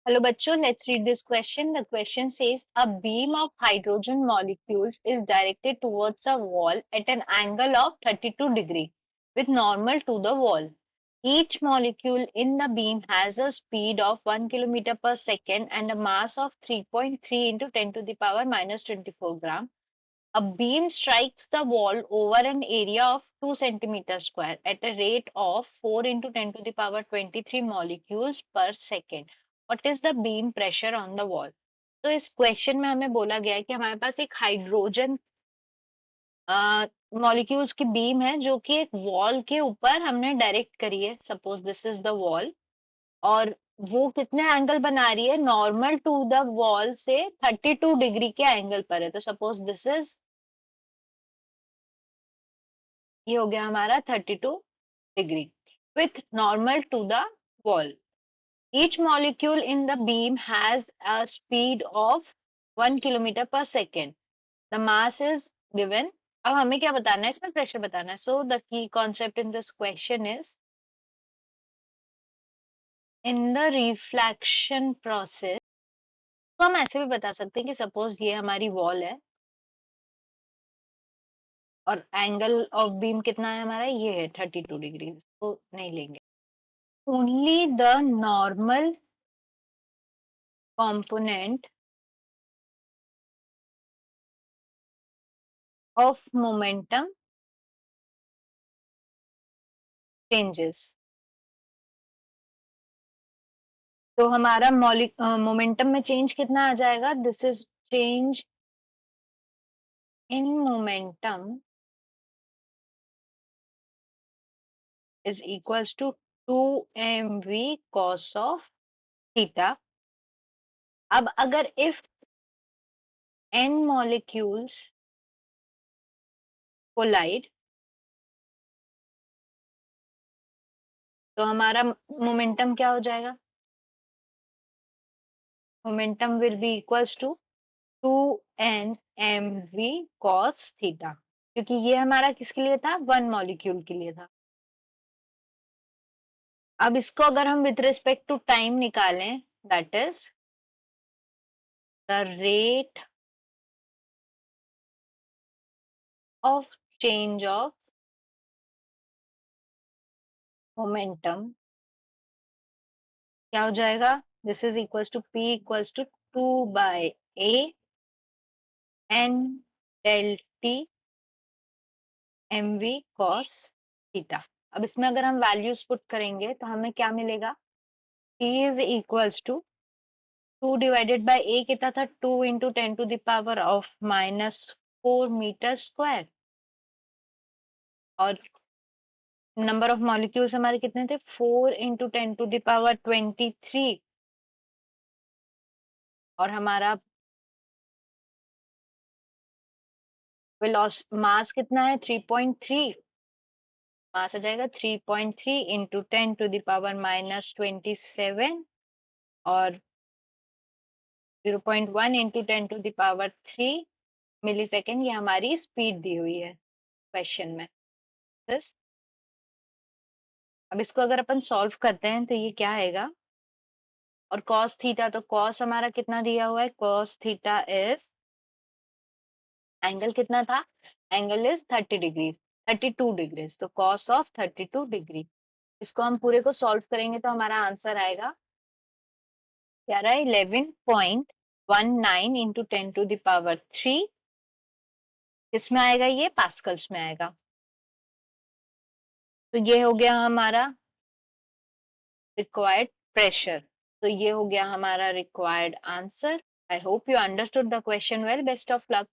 Hello bachcho, let's read this question. The question says a beam of hydrogen molecules is directed towards a wall at an angle of 32 degree with normal to the wall. Each molecule in the beam has a speed of 1 kilometer per second and a mass of 3.3 into 10 to the power minus 24 gram. A beam strikes the wall over an area of 2 centimeter square at a rate of 4 into 10 to the power 23 molecules per second. What is the beam pressure on the wall? तो इस question में हमें बोला गया है कि हमारे पास एक हाइड्रोजन मॉलिक्यूल्स की बीम है जो कि एक वॉल के ऊपर हमने डायरेक्ट करी है. Suppose this is the wall और वो कितने एंगल बना रही है? नॉर्मल टू द वॉल से 32 डिग्री के एंगल पर है. तो सपोज दिस इज, ये हो गया हमारा 32 degree with normal to the wall. Each molecule in the beam has a speed of 1 kilometer per second. The mass is given. अब हमें क्या बताना है? इसमें प्रेशर बताना है. So the key concept in this question is in the reflection process. तो हम ऐसे भी बता सकते हैं कि सपोज ये हमारी वॉल है और एंगल ऑफ बीम कितना है हमारा? ये है 32 डिग्री. तो नहीं लेंगे. Only the normal component of momentum changes. तो हमारा मोमेंटम में चेंज कितना आ जाएगा? This is change in momentum is equals to 2mv cos of theta. अब अगर इफ n molecules कोलाइड तो हमारा मोमेंटम क्या हो जाएगा? Momentum will be equals to 2nmv cos theta, क्योंकि ये हमारा किसके लिए था? वन मॉलिक्यूल के लिए था. अब इसको अगर हम विथ रिस्पेक्ट टू टाइम निकालें, that is the rate of change of momentum क्या हो जाएगा? This is equals to p equals to 2/a n del t mv cos theta. अब इसमें अगर हम वैल्यूज पुट करेंगे तो हमें क्या मिलेगा? p is equals to 2 divided by a कितना था? 2 into 10 to the power of minus 4 metre square. और नंबर ऑफ मॉलिक्यूल्स हमारे कितने थे? 4 इंटू 10 टू द पावर 23. और हमारा मास कितना है? 3.3. मास आ जाएगा 3.3 into 10 to the power minus 27 और 0.1 into 10 to the power 3 milli second. ये हमारी स्पीड दी हुई है क्वेश्चन में. This. अब इसको अगर अपन सॉल्व करते हैं तो ये क्या आएगा? और cos थीटा, तो cos हमारा कितना दिया हुआ है? cos थीटा इज, एंगल कितना था? Angle is 30 degree, 32 degrees. तो cos ऑफ 32 डिग्री. इसको हम पूरे को सॉल्व करेंगे तो हमारा आंसर आएगा क्या रहा है? 11.19 इंटू 10 टू द पावर 3. किसमें आएगा? ये पास्कल्स में आएगा. तो ये हो गया हमारा रिक्वायर्ड प्रेशर. तो ये हो गया हमारा required answer. I hope you understood the question well. Best of luck.